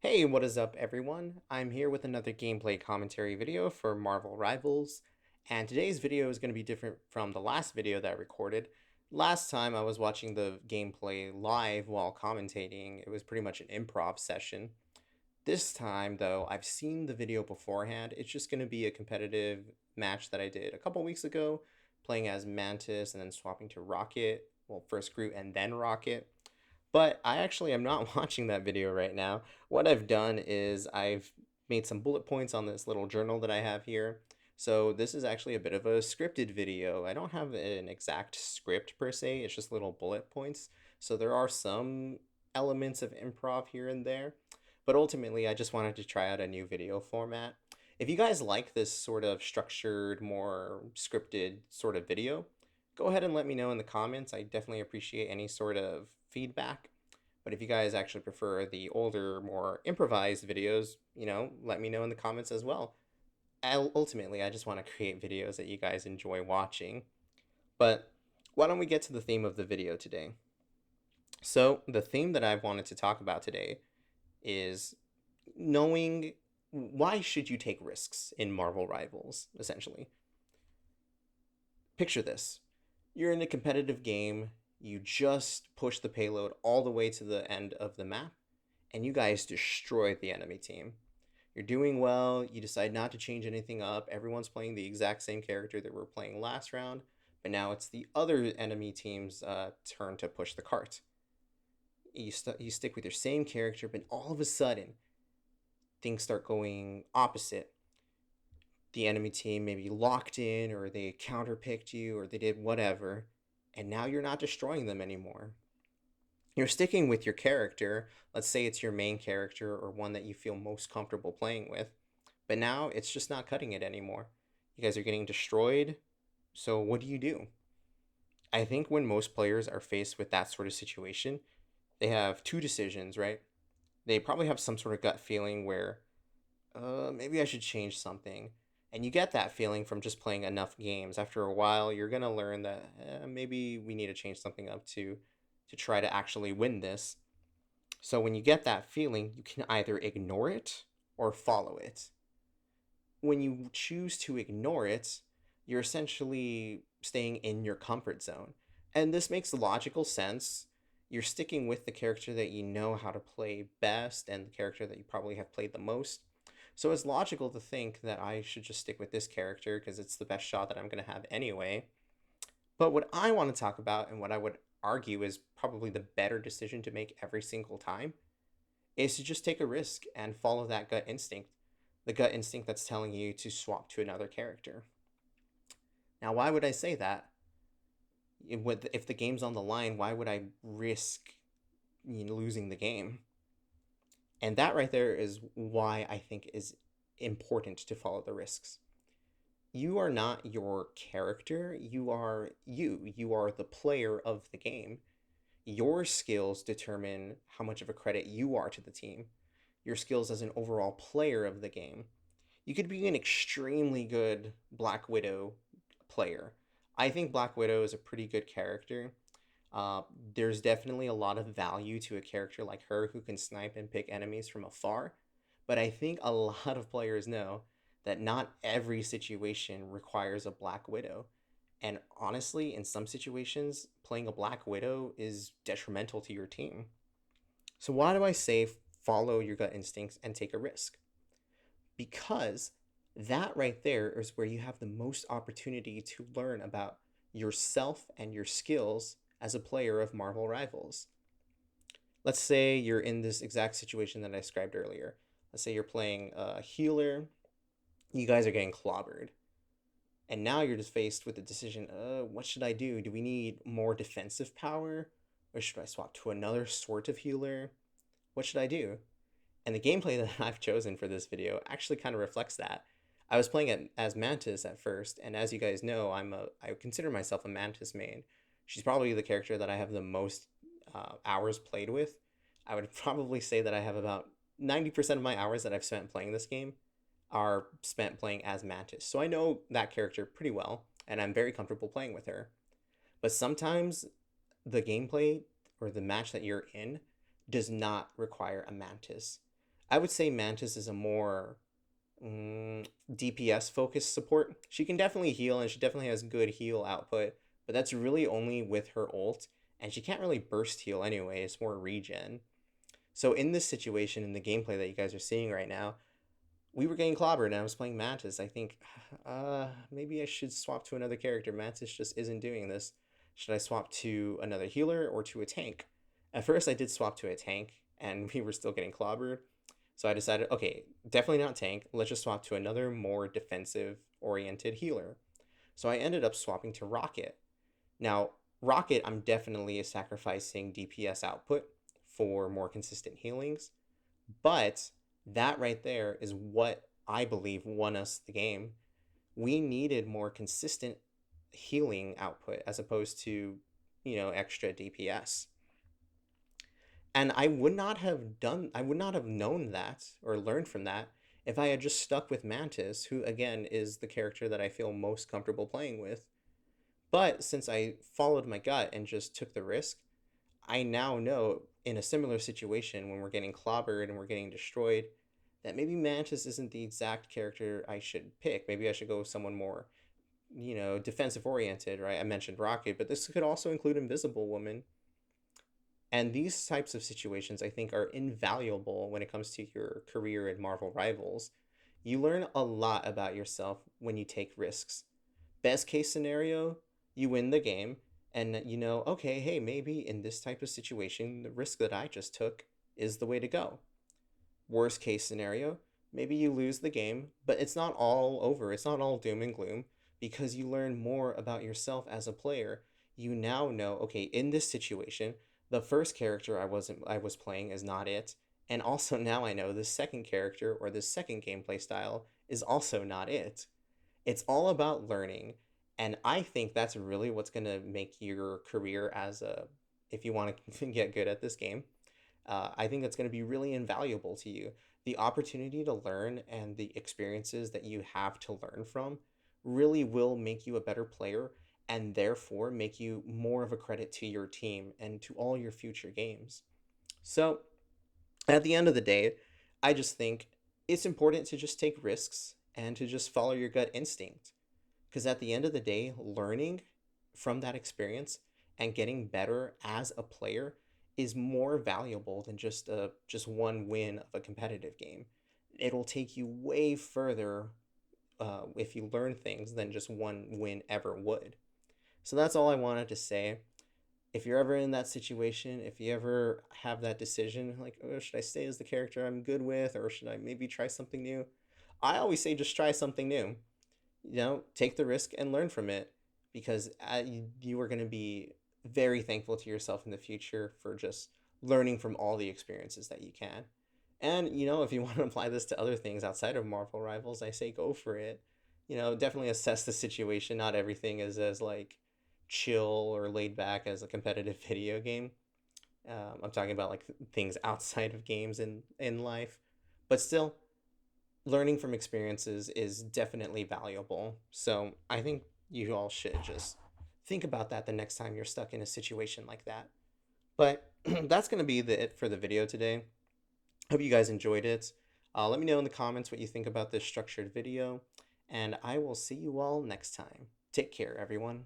Hey, what is up, everyone? I'm here with another gameplay commentary video for Marvel Rivals, and today's video is going to be different from the last video that I recorded. Last time I was watching the gameplay live while commentating. It was pretty much an improv session. This time, though, I've seen the video beforehand. It's just going to be a competitive match that I did a couple weeks ago, playing as Mantis and then swapping to Rocket. Well, first Groot and then Rocket. But I actually am not watching that video right now. What I've done is I've made some bullet points on this little journal that I have here. So this is actually a bit of a scripted video. I don't have an exact script per se, it's just little bullet points. So there are some elements of improv here and there. But ultimately, I just wanted to try out a new video format. If you guys like this sort of structured, more scripted sort of video, go ahead and let me know in the comments. I definitely appreciate any sort of feedback. But if you guys actually prefer the older, more improvised videos, let me know in the comments as well. Ultimately, I just want to create videos that you guys enjoy watching. But why don't we get to the theme of the video today? So, the theme that I wanted to talk about today is knowing why should you take risks in Marvel Rivals, essentially. Picture this. You're in a competitive game, you just push the payload all the way to the end of the map, and you guys destroy the enemy team. You're doing well, you decide not to change anything up, everyone's playing the exact same character that we were playing last round, but now it's the other enemy team's turn to push the cart. You stick with your same character, but all of a sudden, things start going opposite. The enemy team maybe locked in, or they counterpicked you, or they did whatever, and now you're not destroying them anymore. You're sticking with your character. Let's say it's your main character or one that you feel most comfortable playing with, but now it's just not cutting it anymore. You guys are getting destroyed. So, what do? I think when most players are faced with that sort of situation, they have two decisions, right? They probably have some sort of gut feeling where maybe I should change something. And you get that feeling from just playing enough games. After a while, you're gonna learn that maybe we need to change something up to try to actually win this. So when you get that feeling, you can either ignore it or follow it. When you choose to ignore it, you're essentially staying in your comfort zone. And this makes logical sense. You're sticking with the character that you know how to play best and the character that you probably have played the most. So it's logical to think that I should just stick with this character because it's the best shot that I'm going to have anyway. But what I want to talk about and what I would argue is probably the better decision to make every single time is to just take a risk and follow that gut instinct. The gut instinct that's telling you to swap to another character. Now, why would I say that? If the game's on the line, why would I risk losing the game? And that right there is why I think is important to follow the risks. You are not your character, you are you. You are the player of the game. Your skills determine how much of a credit you are to the team. Your skills as an overall player of the game. You could be an extremely good Black Widow player. I think Black Widow is a pretty good character. Uh, there's definitely a lot of value to a character like her who can snipe and pick enemies from afar. But I think a lot of players know that not every situation requires a Black Widow. And honestly, in some situations, playing a Black Widow is detrimental to your team. So, why do I say follow your gut instincts and take a risk? Because that right there is where you have the most opportunity to learn about yourself and your skills as a player of Marvel Rivals. Let's say you're in this exact situation that I described earlier. Let's say you're playing a healer, you guys are getting clobbered. And now you're just faced with the decision, what should I do? Do we need more defensive power? Or should I swap to another sort of healer? What should I do? And the gameplay that I've chosen for this video actually kind of reflects that. I was playing it as Mantis at first, and as you guys know, I consider myself a Mantis main. She's probably the character that I have the most hours played with. I would probably say that I have about 90% of my hours that I've spent playing this game are spent playing as Mantis. So I know that character pretty well, and I'm very comfortable playing with her. But sometimes the gameplay or the match that you're in does not require a Mantis. I would say Mantis is a more DPS focused support. She can definitely heal and she definitely has good heal output, but that's really only with her ult, and she can't really burst heal anyway. It's more regen. So in this situation, in the gameplay that you guys are seeing right now, we were getting clobbered and I was playing Mantis. I think maybe I should swap to another character. Mantis just isn't doing this. Should I swap to another healer or to a tank? At first I did swap to a tank and we were still getting clobbered. So I decided, okay, definitely not tank. Let's just swap to another more defensive oriented healer. So I ended up swapping to Rocket. Now, Rocket, I'm definitely sacrificing DPS output for more consistent healings, but that right there is what I believe won us the game. We needed more consistent healing output as opposed to, extra DPS. And I would not have known that or learned from that if I had just stuck with Mantis, who again is the character that I feel most comfortable playing with. But since I followed my gut and just took the risk, I now know in a similar situation when we're getting clobbered and we're getting destroyed that maybe Mantis isn't the exact character I should pick. Maybe I should go with someone more, defensive oriented, right? I mentioned Rocket, but this could also include Invisible Woman. And these types of situations, I think, are invaluable when it comes to your career in Marvel Rivals. You learn a lot about yourself when you take risks. Best case scenario, you win the game, and okay, hey, maybe in this type of situation, the risk that I just took is the way to go. Worst case scenario, maybe you lose the game, but it's not all over. It's not all doom and gloom because you learn more about yourself as a player. You now know, okay, in this situation, the first character I was playing is not it. And also now I know the second character or the second gameplay style is also not it. It's all about learning, and I think that's really what's going to make your career as a if you want to get good at this game. I think that's going to be really invaluable to you. The opportunity to learn and the experiences that you have to learn from really will make you a better player and therefore make you more of a credit to your team and to all your future games. So, at the end of the day, I just think it's important to just take risks and to just follow your gut instinct. Because at the end of the day, learning from that experience and getting better as a player is more valuable than just one win of a competitive game. It'll take you way further if you learn things than just one win ever would. So that's all I wanted to say. If you're ever in that situation, if you ever have that decision, like, oh, should I stay as the character I'm good with, or should I maybe try something new? I always say just try something new. Take the risk and learn from it because you are going to be very thankful to yourself in the future for just learning from all the experiences that you can. And, if you want to apply this to other things outside of Marvel Rivals, I say go for it. Definitely assess the situation. Not everything is as like chill or laid back as a competitive video game. I'm talking about like things outside of games in life, but still, learning from experiences is definitely valuable. So I think you all should just think about that the next time you're stuck in a situation like that. But that's going to be it for the video today. Hope you guys enjoyed it. Let me know in the comments what you think about this structured video, and I will see you all next time. Take care, everyone.